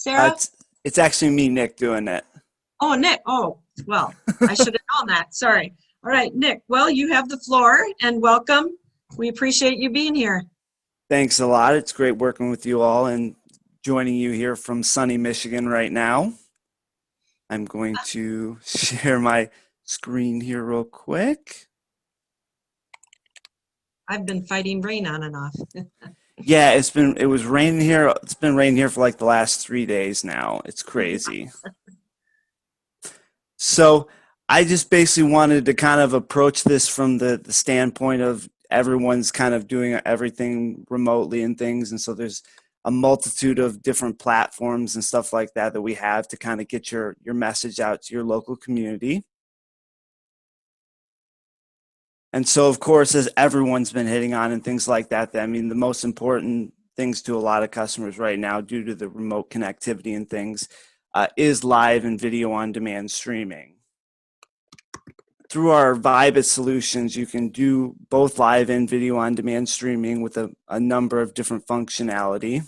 Sarah? It's actually me, Nick, doing it. Oh, Nick. Oh, well, I should have known that. Sorry. All right, Nick. Well, you have the floor and welcome. We appreciate you being here. Thanks a lot. It's great working with you all and joining you here from sunny Michigan right now. I'm going to share my screen here real quick. I've been fighting rain on and off. Yeah, it was raining here. It's been raining here for like the last 3 days now. It's crazy. So I just basically wanted to kind of approach this from the standpoint of everyone's kind of doing everything remotely and things. And so there's a multitude of different platforms and stuff like that that we have to kind of get your message out to your local community. And so, of course, as everyone's been hitting on and things like that, I mean, the most important things to a lot of customers right now, due to the remote connectivity and things, is live and video on demand streaming. Through our Vibit solutions, you can do both live and video on demand streaming with a number of different functionality.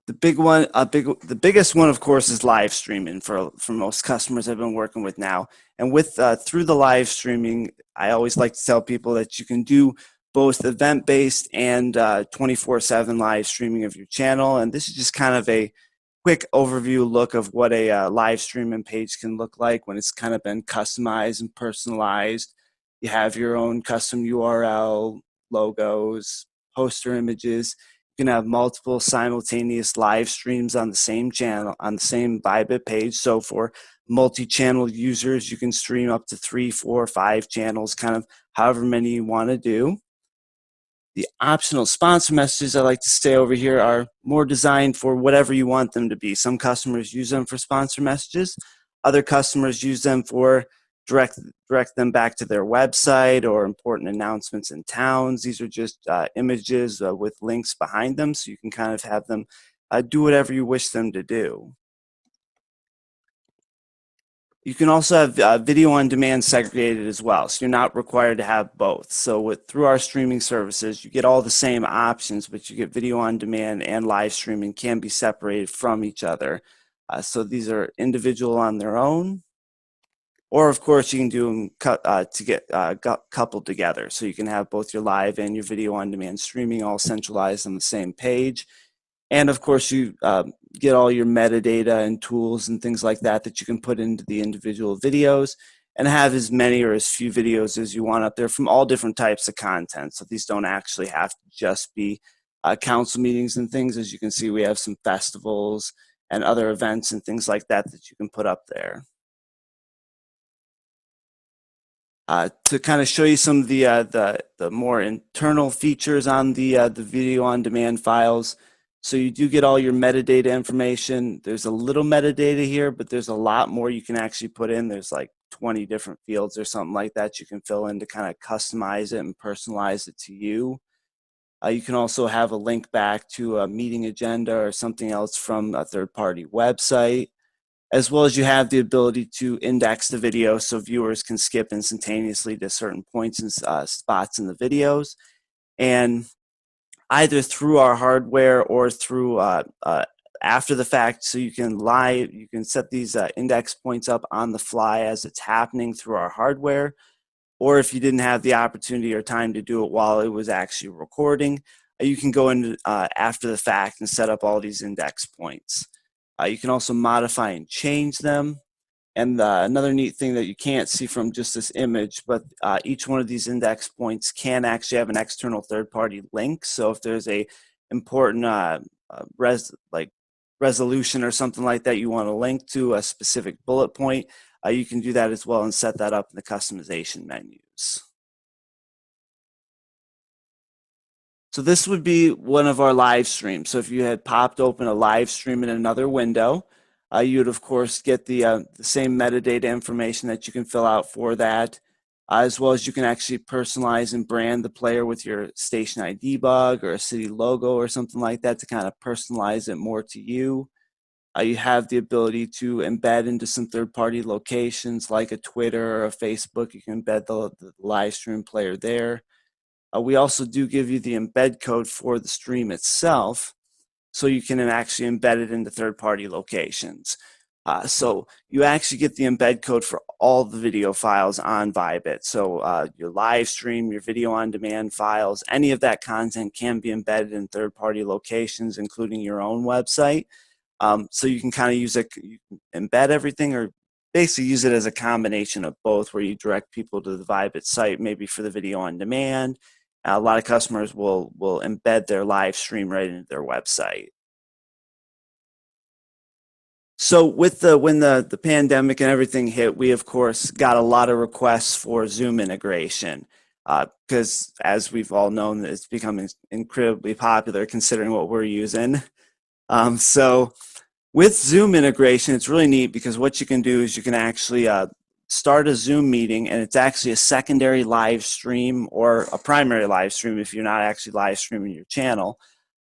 The biggest one, of course, is live streaming for most customers I've been working with now. And with through the live streaming, I always like to tell people that you can do both event-based and 24/7 live streaming of your channel. And this is just kind of a quick overview look of what a live streaming page can look like when it's kind of been customized and personalized. You have your own custom URL, logos, poster images. You can have multiple simultaneous live streams on the same channel, on the same Vibit page. So for multi-channel users, you can stream up to 3, 4, 5 channels, kind of however many you want to do. The optional sponsor messages I like to stay over here are more designed for whatever you want them to be. Some customers use them for sponsor messages. Other customers use them for direct them back to their website or important announcements in towns. These are just images with links behind them, so you can kind of have them do whatever you wish them to do. You can also have video on demand segregated as well, so you're not required to have both. So through our streaming services, you get all the same options, but you get video on demand and live streaming can be separated from each other. So these are individual on their own, or of course you can do them coupled together. So you can have both your live and your video on demand streaming all centralized on the same page. And of course, you get all your metadata and tools and things like that that you can put into the individual videos and have as many or as few videos as you want up there from all different types of content. So these don't actually have to just be council meetings and things. As you can see, we have some festivals and other events and things like that that you can put up there. To kind of show you some of the more internal features on the video on demand files. So you do get all your metadata information. There's a little metadata here, but there's a lot more you can actually put in. There's like 20 different fields or something like that you can fill in to kind of customize it and personalize it to you. You can also have a link back to a meeting agenda or something else from a third-party website, as well as you have the ability to index the video so viewers can skip instantaneously to certain points and spots in the videos. And either through our hardware or through after the fact, so you can set these index points up on the fly as it's happening through our hardware, or if you didn't have the opportunity or time to do it while it was actually recording, you can go in after the fact and set up all these index points. You can also modify and change them. And another neat thing that you can't see from just this image, but each one of these index points can actually have an external third-party link. So if there's a important resolution or something like that you want to link to a specific bullet point, you can do that as well and set that up in the customization menus. So this would be one of our live streams. So if you had popped open a live stream in another window, you would, of course, get the same metadata information that you can fill out for that, as well as you can actually personalize and brand the player with your station ID bug or a city logo or something like that to kind of personalize it more to you. You have the ability to embed into some third-party locations like a Twitter or a Facebook. You can embed the live stream player there. We also do give you the embed code for the stream itself. so you can actually embed it into third-party locations. So you actually get the embed code for all the video files on Vibit. So your live stream, your video on demand files, any of that content can be embedded in third-party locations, including your own website. So you can kind of use it, you can embed everything, or basically use it as a combination of both, where you direct people to the Vibit site, maybe for the video on demand. A lot of customers will embed their live stream right into their website. So when the pandemic and everything hit, we of course got a lot of requests for Zoom integration, because as we've all known, it's becoming incredibly popular considering what we're using. So with Zoom integration, it's really neat because what you can do is you can actually start a Zoom meeting, and it's actually a secondary live stream or a primary live stream if you're not actually live streaming your channel.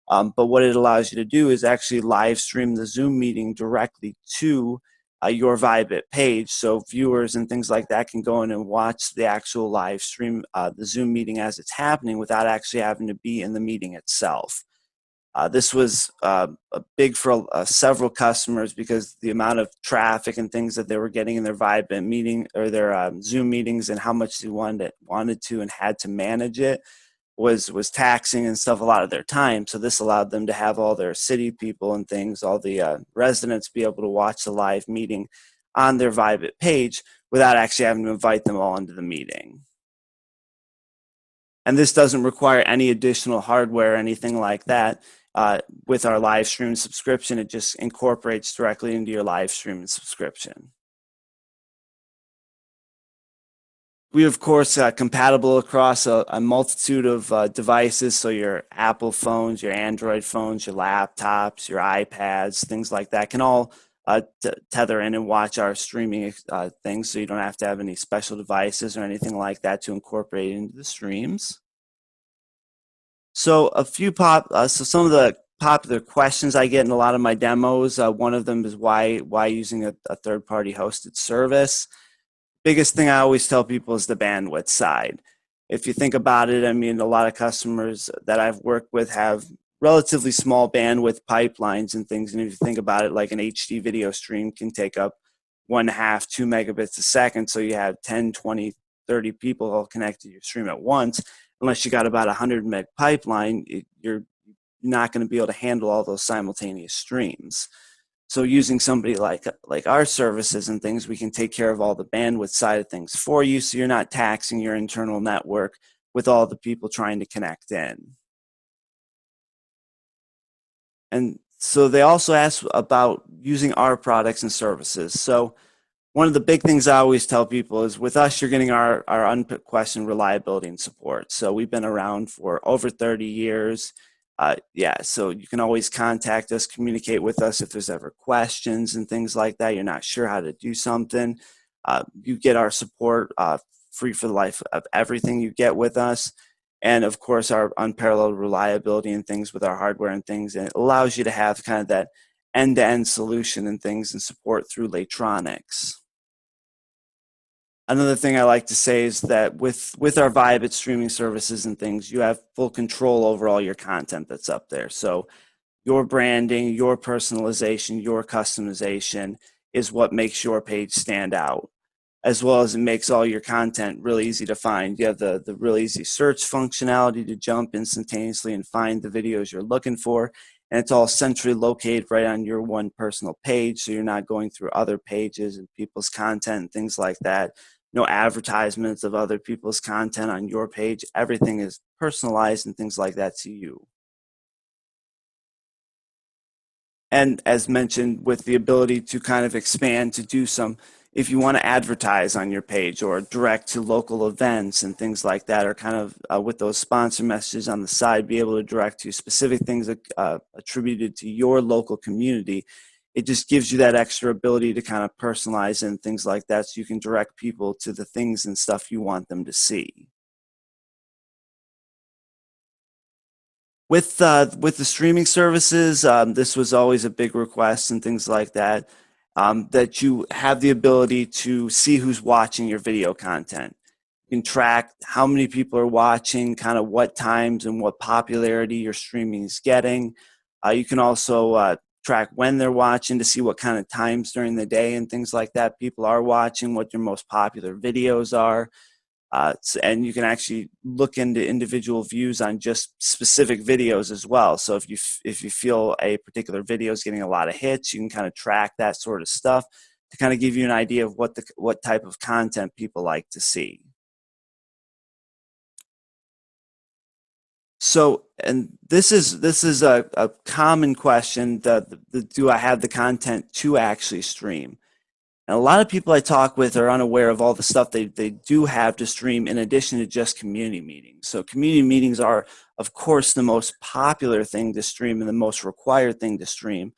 But what it allows you to do is actually live stream the Zoom meeting directly to your Vibit page. So viewers and things like that can go in and watch the actual live stream, the Zoom meeting as it's happening, without actually having to be in the meeting itself. This was big for several customers because the amount of traffic and things that they were getting in their Vibit meeting or their Zoom meetings, and how much they wanted to and had to manage it, was taxing and stuff a lot of their time. So this allowed them to have all their city people and things, all the residents, be able to watch the live meeting on their Vibit page without actually having to invite them all into the meeting. And this doesn't require any additional hardware or anything like that. With our live stream subscription, it just incorporates directly into your live stream subscription. We, of course, compatible across a multitude of devices. So your Apple phones, your Android phones, your laptops, your iPads, things like that can all tether in and watch our streaming things. So you don't have to have any special devices or anything like that to incorporate into the streams. So so some of the popular questions I get in a lot of my demos, one of them is why using a third-party hosted service. Biggest thing I always tell people is the bandwidth side. If you think about it, I mean, a lot of customers that I've worked with have relatively small bandwidth pipelines and things. And if you think about it, like an HD video stream can take up 1.5, 2 megabits a second. So you have 10, 20, 30 people all connected to your stream at once. Unless you got about 100 meg pipeline, you're not going to be able to handle all those simultaneous streams. So using somebody like our services and things, we can take care of all the bandwidth side of things for you, so you're not taxing your internal network with all the people trying to connect in. And so they also ask about using our products and services. So one of the big things I always tell people is with us, you're getting our unquestioned reliability and support. So we've been around for over 30 years. So you can always contact us, communicate with us if there's ever questions and things like that. You're not sure how to do something. You get our support free for the life of everything you get with us. And of course, our unparalleled reliability and things with our hardware and things. And it allows you to have kind of that end-to-end solution and things and support through Leightronix. Another thing I like to say is that with our Vibit streaming services and things, you have full control over all your content that's up there. So your branding, your personalization, your customization is what makes your page stand out, as well as it makes all your content really easy to find. You have the really easy search functionality to jump instantaneously and find the videos you're looking for. And it's all centrally located right on your one personal page, so you're not going through other pages and people's content and things like that. No advertisements of other people's content on your page. Everything is personalized and things like that to you. And as mentioned, with the ability to kind of expand to do some, if you want to advertise on your page or direct to local events and things like that, or kind of with those sponsor messages on the side, be able to direct to specific things attributed to your local community. It just gives you that extra ability to kind of personalize and things like that, so you can direct people to the things and stuff you want them to see. With the streaming services, this was always a big request and things like that, that you have the ability to see who's watching your video content. You can track how many people are watching, kind of what times and what popularity your streaming is getting. You can also track when they're watching to see what kind of times during the day and things like that people are watching, what your most popular videos are. And you can actually look into individual views on just specific videos as well. So if you feel a particular video is getting a lot of hits, you can kind of track that sort of stuff to kind of give you an idea of what type of content people like to see. So, and this is a common question: do I have the content to actually stream? And a lot of people I talk with are unaware of all the stuff they do have to stream in addition to just community meetings. So community meetings are, of course, the most popular thing to stream and the most required thing to stream.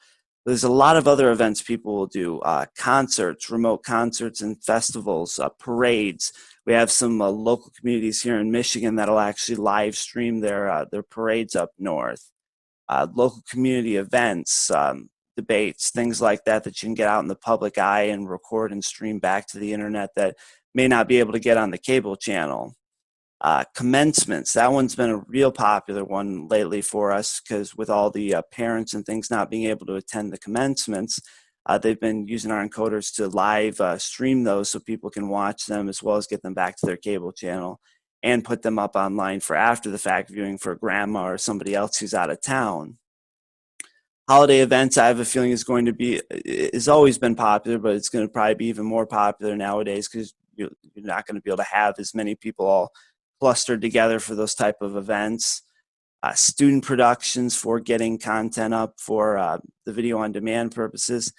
There's a lot of other events people will do, concerts, remote concerts and festivals, parades. We have some local communities here in Michigan that'll actually live stream their parades up north. Local community events, debates, things like that that you can get out in the public eye and record and stream back to the internet that may not be able to get on the cable channel. Commencements, that one's been a real popular one lately for us because with all the parents and things not being able to attend the commencements, they've been using our encoders to live stream those so people can watch them as well as get them back to their cable channel and put them up online for after the fact viewing for grandma or somebody else who's out of town. Holiday events, I have a feeling is always been popular, but it's going to probably be even more popular nowadays because you're not going to be able to have as many people all clustered together for those type of events. Student productions for getting content up for the video on demand purposes.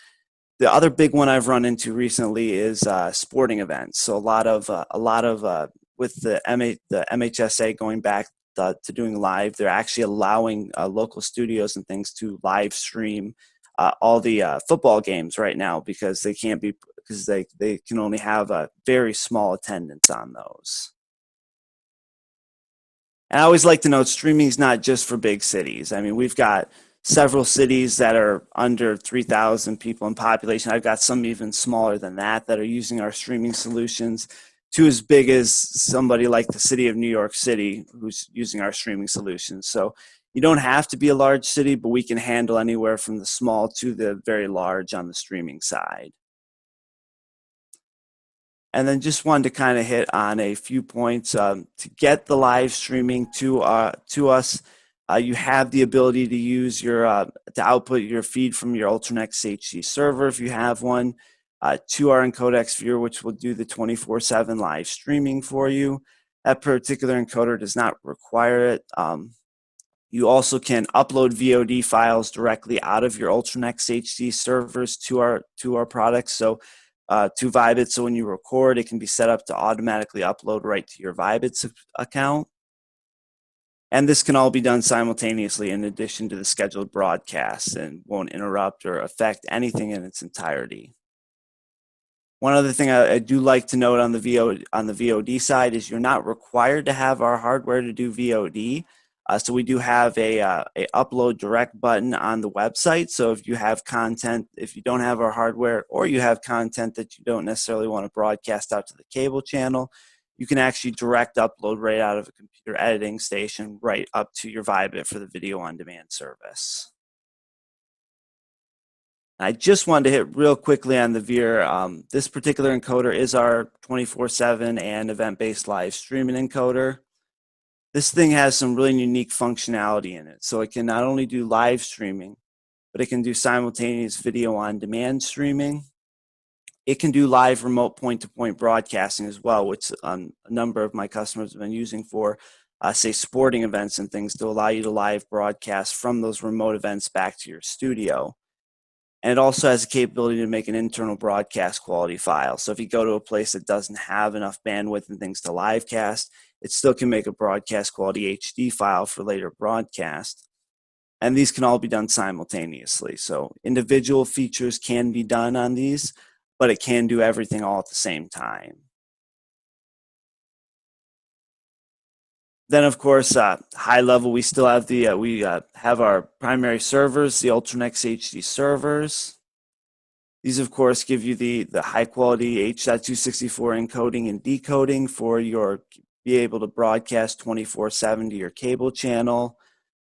The other big one I've run into recently is sporting events. So a lot of with the MHSA going back to doing live, they're actually allowing local studios and things to live stream all the football games right now because they can only have a very small attendance on those. And I always like to note streaming is not just for big cities. I mean, we've got several cities that are under 3,000 people in population. I've got some even smaller than that are using our streaming solutions, to as big as somebody like the city of New York City who's using our streaming solutions. So you don't have to be a large city, but we can handle anywhere from the small to the very large on the streaming side. And then just wanted to kind of hit on a few points. To get the live streaming to us, you have the ability to use to output your feed from your Leightronix HD server if you have one, to our Encodex viewer, which will do the 24/7 live streaming for you. That particular encoder does not require it. You also can upload VOD files directly out of your Leightronix HD servers to our products. So to Vibit, so when you record, it can be set up to automatically upload right to your Vibit account. And this can all be done simultaneously in addition to the scheduled broadcasts and won't interrupt or affect anything in its entirety. One other thing I do like to note on the VOD side is you're not required to have our hardware to do VOD. So we do have a upload direct button on the website. So if you have content, if you don't have our hardware or you have content that you don't necessarily want to broadcast out to the cable channel, you can actually direct upload right out of a computer editing station right up to your Vibit for the video on demand service. I just wanted to hit real quickly on the Veer. This particular encoder is our 24/7 and event-based live streaming encoder. This thing has some really unique functionality in it. So it can not only do live streaming, but it can do simultaneous video on demand streaming. It can do live remote point-to-point broadcasting as well, which a number of my customers have been using for, say, sporting events and things to allow you to live broadcast from those remote events back to your studio. And it also has the capability to make an internal broadcast quality file. So if you go to a place that doesn't have enough bandwidth and things to live cast, it still can make a broadcast quality HD file for later broadcast. And these can all be done simultaneously. So individual features can be done on these, but it can do everything all at the same time. Then, of course, high level, we still have we have our primary servers, the Leightronix HD servers. These, of course, give you the high quality H.264 encoding and decoding for be able to broadcast 24/7 to your cable channel.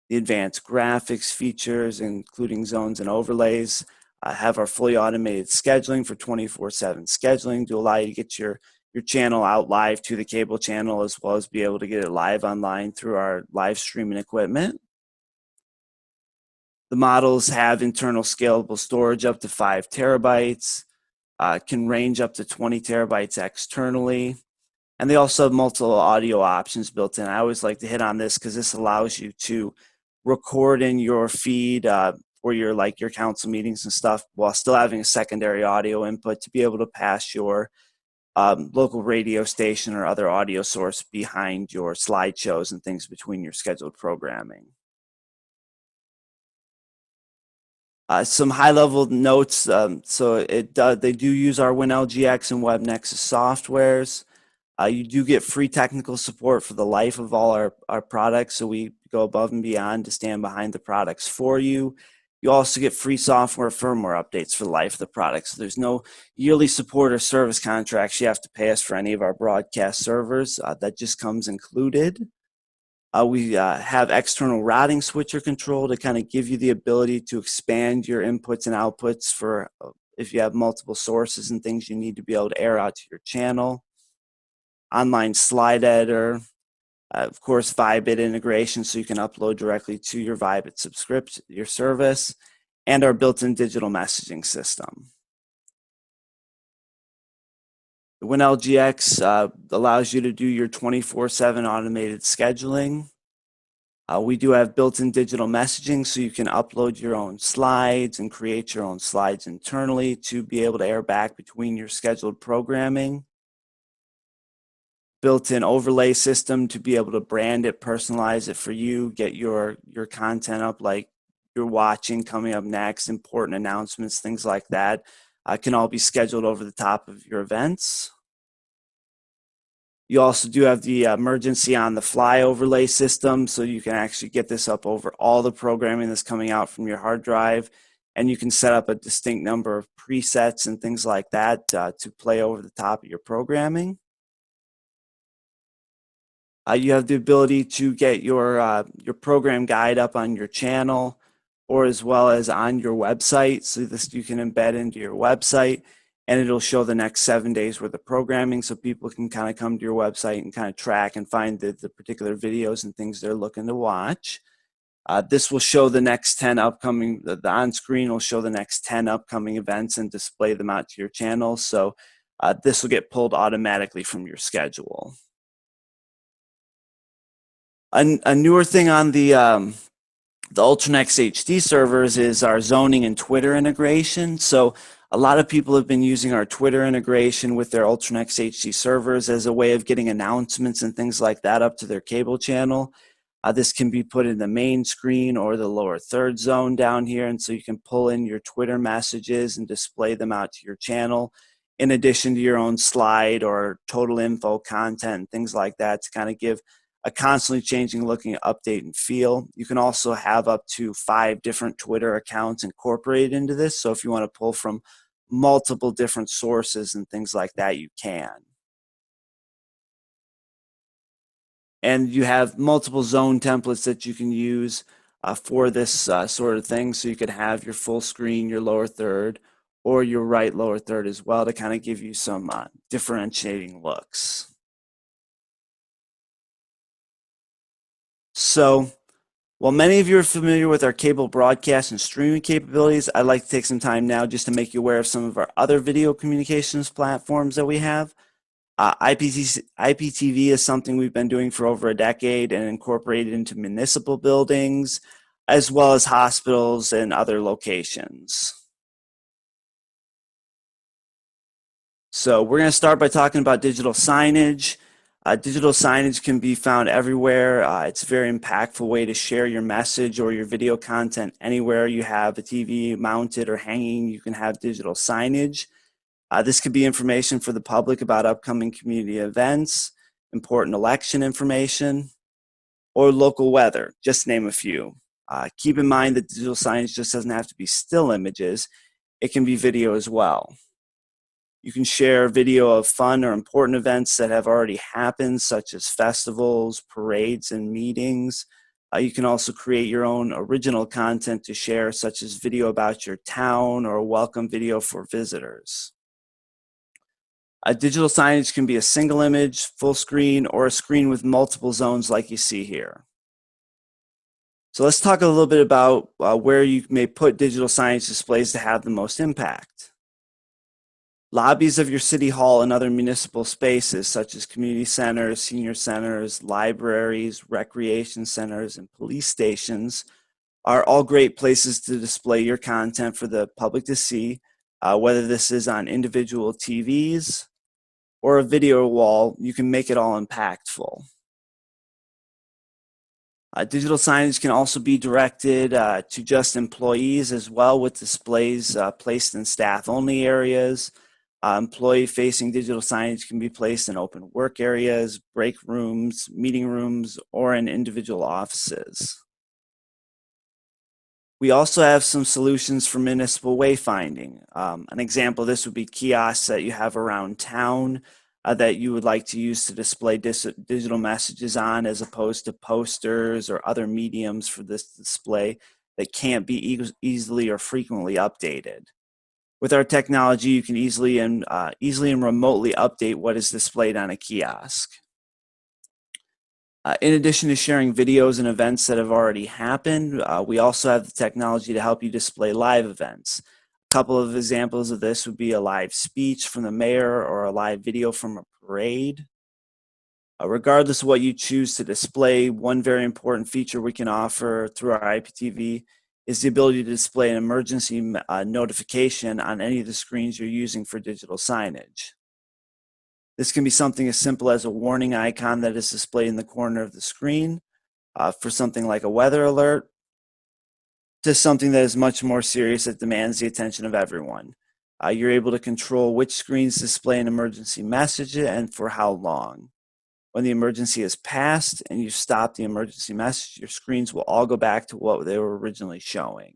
the advanced graphics features, including zones and overlays, have our fully automated scheduling for 24/7 scheduling to allow you to get your channel out live to the cable channel, as well as be able to get it live online through our live streaming equipment. The models have internal scalable storage up to 5 terabytes, can range up to 20 terabytes externally, and they also have multiple audio options built in. I always like to hit on this because this allows you to record in your feed for your council meetings and stuff while still having a secondary audio input to be able to pass your local radio station or other audio source behind your slideshows and things between your scheduled programming. Some high-level notes. They do use our WinLGX and WebNexus softwares. You do get free technical support for the life of all our products, so we go above and beyond to stand behind the products for you. You also get free software firmware updates for the life of the product. So there's no yearly support or service contracts you have to pay us for any of our broadcast servers. That just comes included. We have external routing switcher control to kind of give you the ability to expand your inputs and outputs for if you have multiple sources and things you need to be able to air out to your channel. Online slide editor, of course, Vibit integration, so you can upload directly to your Vibit subscription, your service, and our built-in digital messaging system. The WinLGX allows you to do your 24/7 automated scheduling. We do have built-in digital messaging, so you can upload your own slides and create your own slides internally to be able to air back between your scheduled programming. Built-in overlay system to be able to brand it, personalize it for you, get your content up like you're watching coming up next, important announcements, things like that. Can all be scheduled over the top of your events. You also do have the emergency on the fly overlay system, so you can actually get this up over all the programming that's coming out from your hard drive, and you can set up a distinct number of presets and things like that to play over the top of your programming. You have the ability to get your program guide up on your channel or as well as on your website. So this you can embed into your website and it'll show the next 7 days worth of programming so people can kind of come to your website and kind of track and find the particular videos and things they're looking to watch. This will show the next 10 upcoming, the on-screen will show the next 10 upcoming events and display them out to your channel. So this will get pulled automatically from your schedule. A newer thing on the Leightronix HD servers is our zoning and Twitter integration. So a lot of people have been using our Twitter integration with their Leightronix HD servers as a way of getting announcements and things like that up to their cable channel. This can be put in the main screen or the lower third zone down here, and so you can pull in your Twitter messages and display them out to your channel in addition to your own slide or total info content, things like that, to kind of give a constantly changing looking update and feel. You can also have up to 5 different Twitter accounts incorporated into this. So if you want to pull from multiple different sources and things like that, you can. And you have multiple zone templates that you can use for this sort of thing. So you could have your full screen, your lower third, or your right lower third as well to kind of give you some differentiating looks. So while many of you are familiar with our cable broadcast and streaming capabilities, I'd like to take some time now just to make you aware of some of our other video communications platforms that we have. IPTV is something we've been doing for over a decade and incorporated into municipal buildings, as well as hospitals and other locations. So we're going to start by talking about digital signage. Digital signage can be found everywhere. It's a very impactful way to share your message or your video content anywhere you have a TV mounted or hanging. You can have digital signage. This could be information for the public about upcoming community events, important election information, or local weather, just to name a few. Keep in mind that digital signage just doesn't have to be still images. It can be video as well. You can share video of fun or important events that have already happened, such as festivals, parades, and meetings. You can also create your own original content to share, such as video about your town or a welcome video for visitors. Digital signage can be a single image, full screen, or a screen with multiple zones like you see here. So let's talk a little bit about where you may put digital signage displays to have the most impact. Lobbies of your city hall and other municipal spaces, such as community centers, senior centers, libraries, recreation centers, and police stations, are all great places to display your content for the public to see, whether this is on individual TVs or a video wall. You can make it all impactful. Digital signage can also be directed to just employees as well, with displays placed in staff-only areas. Employee-facing digital signage can be placed in open work areas, break rooms, meeting rooms, or in individual offices. We also have some solutions for municipal wayfinding. An example of this would be kiosks that you have around town that you would like to use to display digital messages on, as opposed to posters or other mediums for this display that can't be easily or frequently updated. With our technology, you can easily and remotely update what is displayed on a kiosk. In addition to sharing videos and events that have already happened, we also have the technology to help you display live events. A couple of examples of this would be a live speech from the mayor or a live video from a parade. Regardless of what you choose to display, one very important feature we can offer through our IPTV is the ability to display an emergency notification on any of the screens you're using for digital signage. This can be something as simple as a warning icon that is displayed in the corner of the screen for something like a weather alert, to something that is much more serious that demands the attention of everyone. You're able to control which screens display an emergency message and for how long. When the emergency is passed and you stop the emergency message, your screens will all go back to what they were originally showing.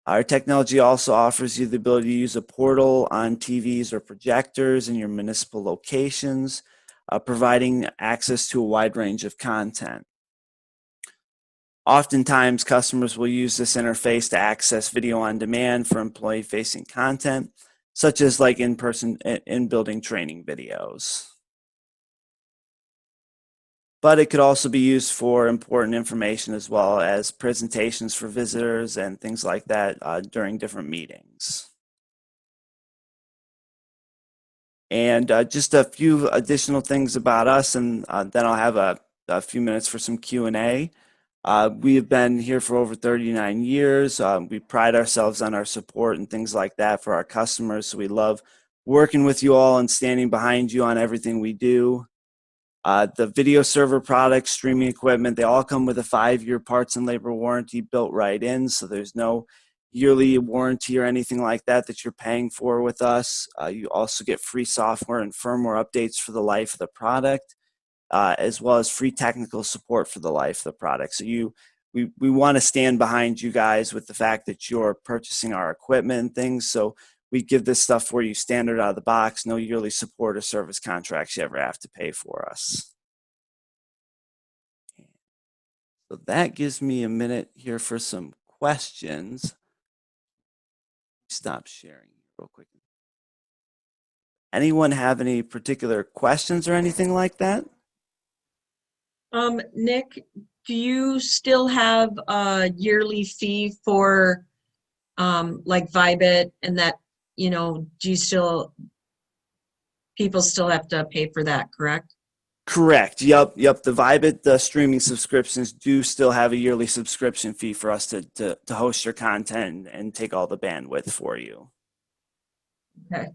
Our technology also offers you the ability to use a portal on TVs or projectors in your municipal locations, providing access to a wide range of content. Oftentimes, customers will use this interface to access video on demand for employee-facing content, such as like in-building training videos. But it could also be used for important information as well as presentations for visitors and things like that during different meetings. And just a few additional things about us, and then I'll have a few minutes for some Q&A. We have been here for over 39 years. We pride ourselves on our support and things like that for our customers. So we love working with you all and standing behind you on everything we do. The video server products, streaming equipment, they all come with a 5-year parts and labor warranty built right in. So there's no yearly warranty or anything like that that you're paying for with us. You also get free software and firmware updates for the life of the product, as well as free technical support for the life of the product. So we want to stand behind you guys with the fact that you're purchasing our equipment and things. So we give this stuff for you standard out of the box, no yearly support or service contracts you ever have to pay for us. So that gives me a minute here for some questions. Stop sharing real quick. Anyone have any particular questions or anything like that? Nick, do you still have a yearly fee for like Vibit and that, people still have to pay for that, correct? Correct. Yep. The Vibit, the streaming subscriptions do still have a yearly subscription fee for us to host your content and take all the bandwidth for you. Okay.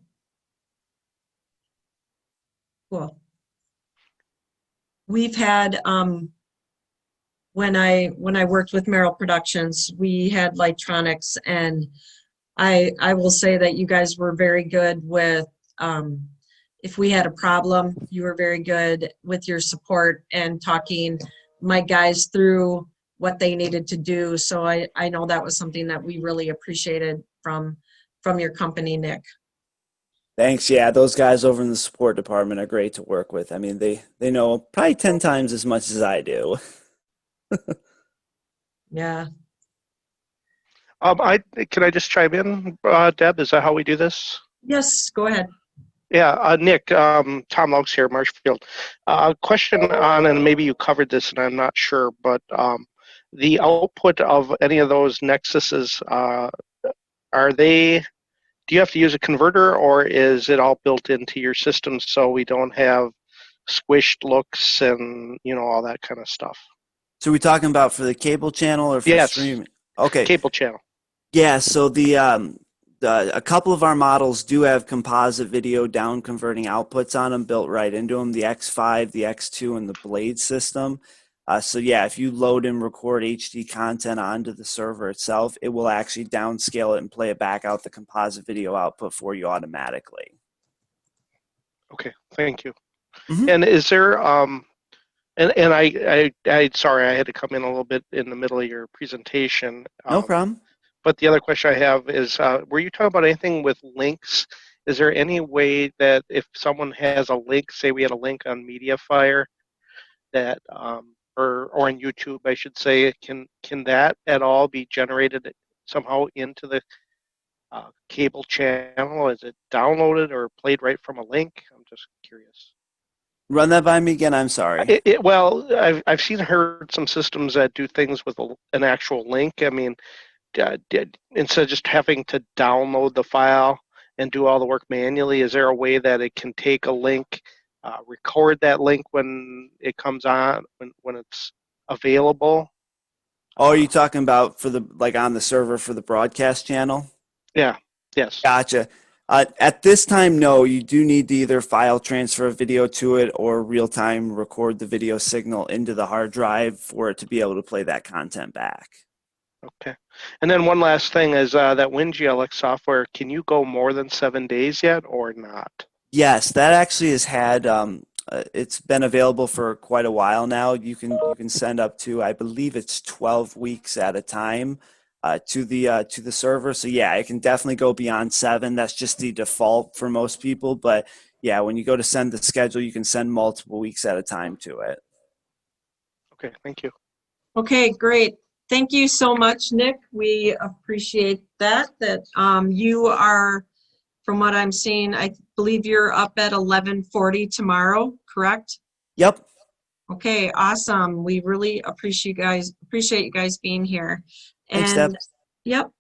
Cool. We've had when I worked with Merrill Productions, we had Leightronix, and I will say that you guys were very good with if we had a problem, you were very good with your support and talking my guys through what they needed to do. So I know that was something that we really appreciated from your company, Nick. Thanks. Yeah, those guys over in the support department are great to work with. I mean, they know probably 10 times as much as I do. Yeah. Can I just chime in, Deb? Is that how we do this? Yes, go ahead. Yeah, Nick, Tom Laux here, Marshfield. Question on, and maybe you covered this, and I'm not sure, but the output of any of those Nexuses, are they? Do you have to use a converter, or is it all built into your system so we don't have squished looks and all that kind of stuff? So we talking about for the cable channel or for Yes, streaming? Okay. cable channel. Yeah, so a couple of our models do have composite video down converting outputs on them built right into them, the X5, the X2, and the Blade system. So yeah, if you load and record HD content onto the server itself, it will actually downscale it and play it back out the composite video output for you automatically. Okay, thank you. Mhm. And is there and I sorry, I had to come in a little bit in the middle of your presentation. No problem. But the other question I have is, were you talking about anything with links? Is there any way that if someone has a link, say we had a link on Mediafire, that or on YouTube, I should say, can that at all be generated somehow into the cable channel? Is it downloaded or played right from a link? I'm just curious. Run that by me again. I'm sorry. Well, I've heard some systems that do things with an actual link. I mean, instead of just having to download the file and do all the work manually, is there a way that it can take a link, record that link when it comes on, when it's available? Oh, are you talking about for the on the server for the broadcast channel? Yeah. Yes. Gotcha. At this time, no, you do need to either file transfer a video to it or real time record the video signal into the hard drive for it to be able to play that content back. Okay. And then one last thing is that WinGLX software, can you go more than 7 days yet or not? Yes, that actually has had it's been available for quite a while now. You can send up to, I believe it's 12 weeks at a time to the server. So yeah, it can definitely go beyond 7. That's just the default for most people. But yeah, when you go to send the schedule, you can send multiple weeks at a time to it. Okay, thank you. Okay, great. Thank you so much, Nick. We appreciate that you are, from what I'm seeing, I believe you're up at 11:40 tomorrow, correct? Yep. Okay, awesome. We really appreciate you guys being here. Thanks, Deb. And yep.